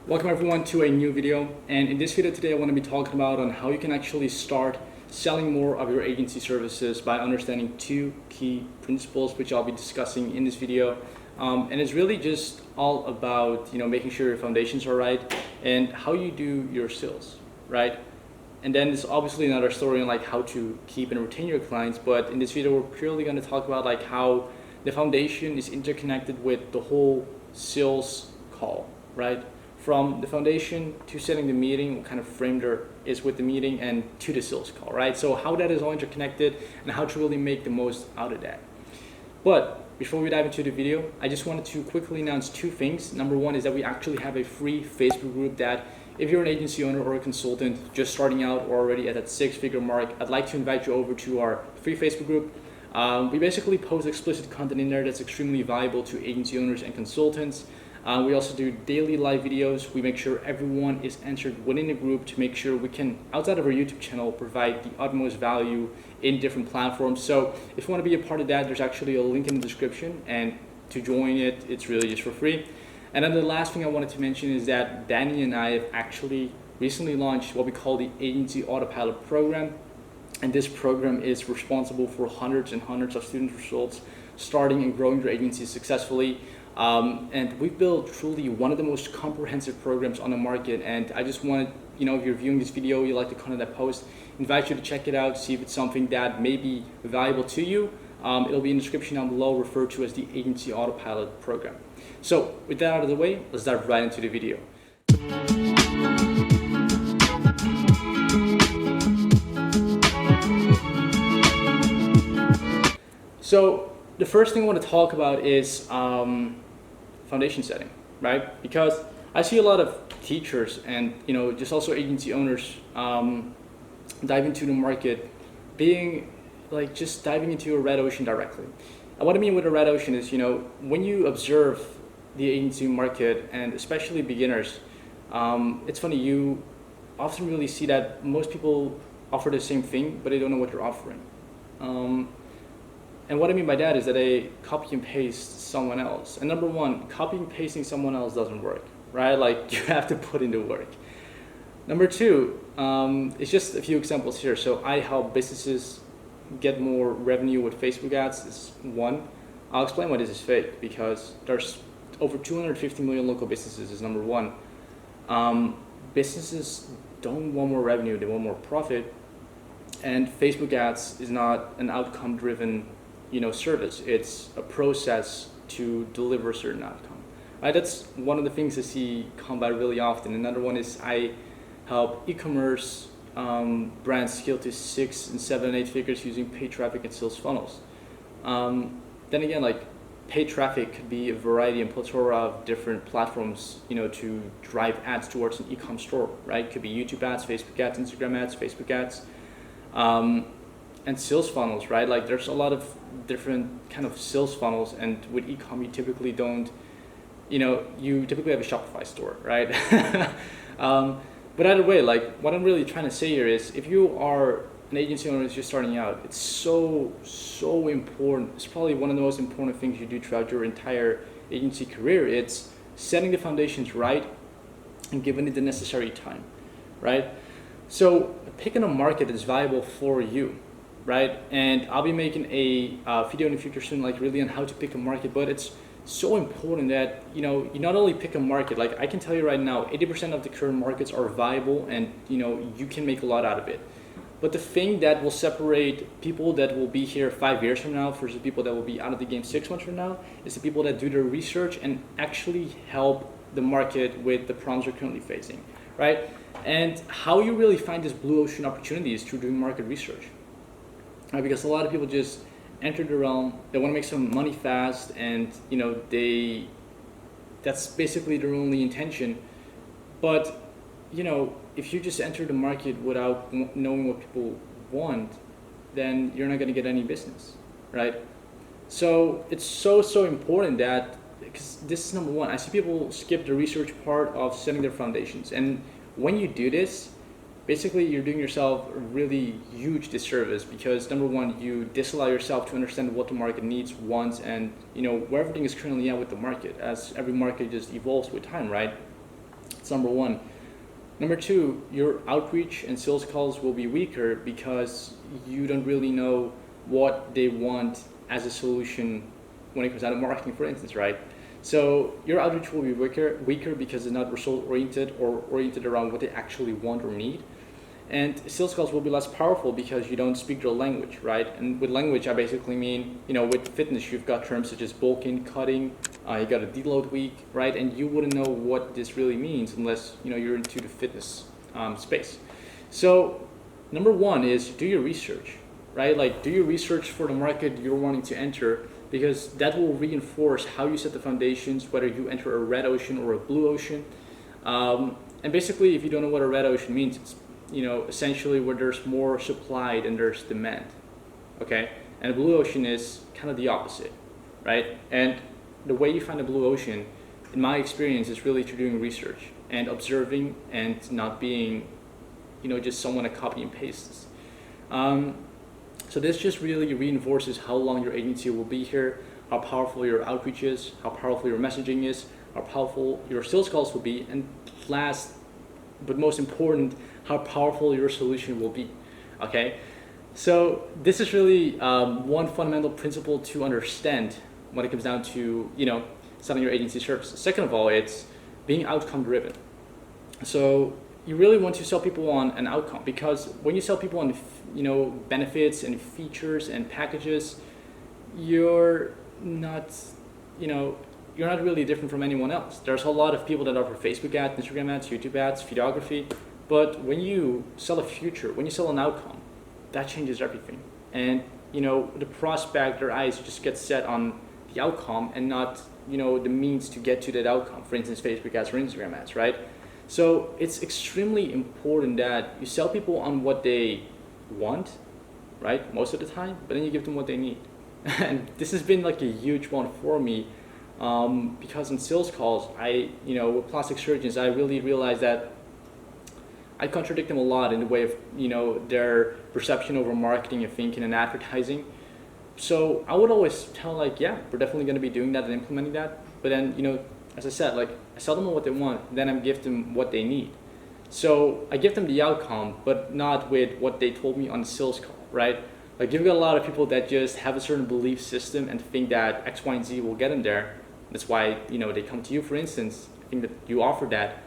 Welcome everyone to a new video, and in this video today I want to be talking about on how you can actually start selling more of your agency services by understanding two key principles which I'll be discussing in this video. And it's really just all about making sure your foundations are right and how you do your sales, right? And then there's obviously another story on like how to keep and retain your clients, but in this video we're purely going to talk about like how the foundation is interconnected with the whole sales call, right? From the foundation to setting the meeting, what kind of frame there is with the meeting, and to the sales call, right? So how that is all interconnected and how to really make the most out of that. But before we dive into the video, I just wanted to quickly announce two things. Number one is that we actually have a free Facebook group that if you're an agency owner or a consultant just starting out or already at that 6-figure mark, I'd like to invite you over to our free Facebook group. We basically post explicit content in there that's extremely valuable to agency owners and consultants. We also do daily live videos. We make sure everyone is entered within the group to make sure we can, outside of our YouTube channel, provide the utmost value in different platforms. So if you want to be a part of that, there's actually a link in the description, and to join it, it's really just for free. And then the last thing I wanted to mention is that Danny and I have actually recently launched what we call the Agency Autopilot program. And this program is responsible for hundreds and hundreds of student results starting and growing their agencies successfully. And we've built truly one of the most comprehensive programs on the market. And I just wanted, if you're viewing this video, you like the content that I post, invite you to check it out, see if it's something that may be valuable to you. It'll be in the description down below, referred to as the Agency Autopilot program. So with that out of the way, let's dive right into the video. So the first thing I want to talk about is foundation setting, right? Because I see a lot of teachers and just also agency owners dive into the market being like just diving into a red ocean directly. And what I mean with a red ocean is when you observe the agency market, and especially beginners, it's funny, you often really see that most people offer the same thing but they don't know what they're offering. And what I mean by that is that they copy and paste someone else. And number one, copying and pasting someone else doesn't work, right? Like you have to put in the work. Number two, it's just a few examples here. So I help businesses get more revenue with Facebook ads is one. I'll explain why this is fake, because there's over 250 million local businesses is number one. Businesses don't want more revenue, they want more profit. And Facebook ads is not an outcome-driven service. It's a process to deliver a certain outcome. Right? That's one of the things I see come by really often. Another one is I help e-commerce brands scale to 6 and 7 and 8 figures using paid traffic and sales funnels. Then again, like paid traffic could be a variety and plethora of different platforms, to drive ads towards an e-com store, right? It could be YouTube ads, Facebook ads, Instagram ads, Facebook ads. And sales funnels, right? Like there's a lot of different kind of sales funnels, and with e-com you typically don't, you typically have a Shopify store, right? But either way, like what I'm really trying to say here is if you are an agency owner that's just starting out, it's so important. It's probably one of the most important things you do throughout your entire agency career. It's setting the foundations right and giving it the necessary time, right? So picking a market that's valuable for you, right? And I'll be making a video in the future soon, like really on how to pick a market. But it's so important that you not only pick a market. Like I can tell you right now, 80% of the current markets are viable, and you can make a lot out of it. But the thing that will separate people that will be here 5 years from now versus people that will be out of the game 6 months from now is the people that do their research and actually help the market with the problems you're currently facing, right? And how you really find this blue ocean opportunity is through doing market research. Right, because a lot of people just enter the realm, they want to make some money fast, and that's basically their only intention. But if you just enter the market without knowing what people want, then you're not going to get any business, right? So it's so important that, because this is number one, I see people skip the research part of setting their foundations, and when you do this, basically you're doing yourself a really huge disservice, because number one, you disallow yourself to understand what the market needs, wants, and where everything is currently at with the market, as every market just evolves with time, right? That's number one. Number two, your outreach and sales calls will be weaker because you don't really know what they want as a solution when it comes down to marketing, for instance, right? So your outreach will be weaker because it's not result oriented or oriented around what they actually want or need. And sales calls will be less powerful because you don't speak their language, right? And with language, I basically mean, with fitness, you've got terms such as bulking, cutting, you got a deload week, right? And you wouldn't know what this really means unless, you're into the fitness space. So number one is do your research, right? Like do your research for the market you're wanting to enter, because that will reinforce how you set the foundations, whether you enter a red ocean or a blue ocean. And basically, if you don't know what a red ocean means, it's essentially where there's more supply than there's demand, okay? And a blue ocean is kind of the opposite, right? And the way you find a blue ocean, in my experience, is really through doing research and observing and not being, just someone that copy and pastes. So this just really reinforces how long your agency will be here, how powerful your outreach is, how powerful your messaging is, how powerful your sales calls will be, and last but most important, how powerful your solution will be, okay? So this is really one fundamental principle to understand when it comes down to, selling your agency services. Second of all, it's being outcome driven. So you really want to sell people on an outcome, because when you sell people on, benefits and features and packages, you're not, you're not really different from anyone else. There's a lot of people that offer Facebook ads, Instagram ads, YouTube ads, videography. But when you sell a future, when you sell an outcome, that changes everything. And, the prospect, their eyes just get set on the outcome and not, the means to get to that outcome. For instance, Facebook ads or Instagram ads, right? So it's extremely important that you sell people on what they want, right? Most of the time, but then you give them what they need. And this has been like a huge one for me. Because in sales calls, with plastic surgeons, I really realized that I contradict them a lot in the way of, their perception over marketing and thinking and advertising. So I would always tell we're definitely going to be doing that and implementing that. But then, as I said, I sell them what they want, then I give them what they need. So I give them the outcome, but not with what they told me on the sales call, right? Like you've got a lot of people that just have a certain belief system and think that X, Y, and Z will get them there. That's why, they come to you, for instance. I think that you offer that.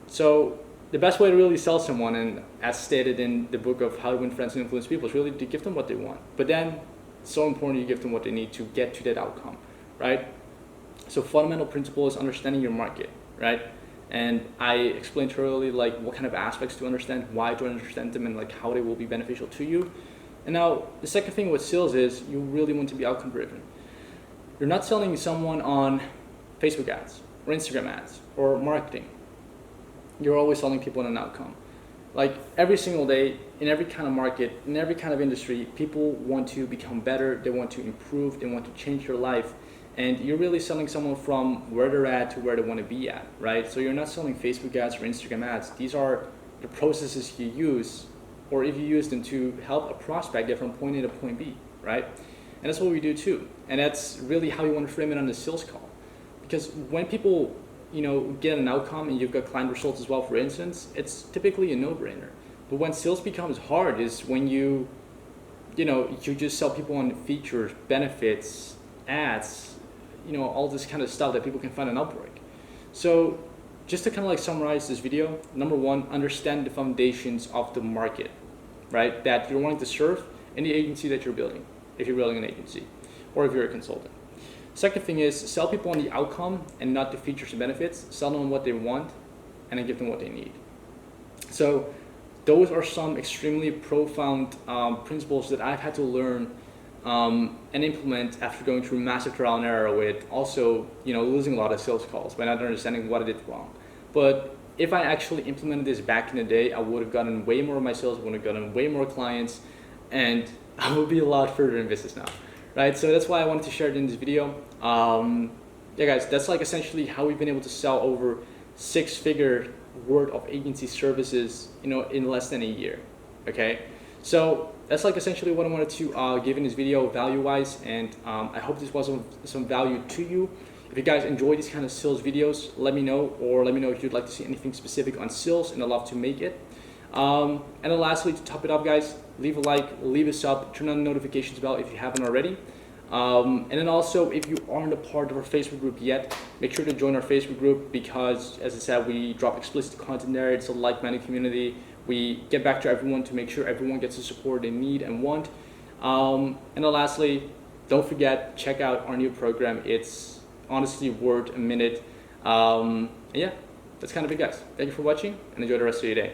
So the best way to really sell someone, and as stated in the book of How to Win Friends and Influence People, is really to give them what they want. But then it's so important you give them what they need to get to that outcome, right? So fundamental principle is understanding your market, right? And I explained thoroughly what kind of aspects to understand, why to understand them, and how they will be beneficial to you. And now the second thing with sales is you really want to be outcome driven. You're not selling someone on Facebook ads or Instagram ads or marketing. You're always selling people on an outcome. Every single day, in every kind of market, in every kind of industry, people want to become better, they want to improve, they want to change their life. And you're really selling someone from where they're at to where they want to be at, right? So you're not selling Facebook ads or Instagram ads. These are the processes you use, or if you use them to help a prospect get from point A to point B, right? And that's what we do too. And that's really how you want to frame it on the sales call. Because when people get an outcome and you've got client results as well, for instance, it's typically a no-brainer. But when sales becomes hard is when you just sell people on features, benefits, ads, all this kind of stuff that people can find on Upwork. So just to kind of summarize this video, number one, understand the foundations of the market, right? That you're wanting to serve in the agency that you're building, if you're building an agency, or if you're a consultant. Second thing is sell people on the outcome and not the features and benefits. Sell them on what they want and then give them what they need. So those are some extremely profound principles that I've had to learn and implement after going through massive trial and error with also losing a lot of sales calls by not understanding what I did wrong. But if I actually implemented this back in the day, I would have gotten way more of my sales, would have gotten way more clients, and I would be a lot further in business now. Right, so that's why I wanted to share it in this video. Guys, that's essentially how we've been able to sell over 6-figure worth of agency services, in less than a year. Okay, so that's essentially what I wanted to give in this video, value-wise, and I hope this was some value to you. If you guys enjoy these kind of sales videos, let me know, or let me know if you'd like to see anything specific on sales, and I'd love to make it. And then lastly, to top it up, guys, leave a like, leave a sub, turn on the notifications bell if you haven't already. And then also, if you aren't a part of our Facebook group yet, make sure to join our Facebook group because, as I said, we drop explicit content there. It's a like-minded community. We get back to everyone to make sure everyone gets the support they need and want. And then lastly, don't forget, check out our new program. It's honestly worth a minute. And yeah, that's kind of it, guys. Thank you for watching and enjoy the rest of your day.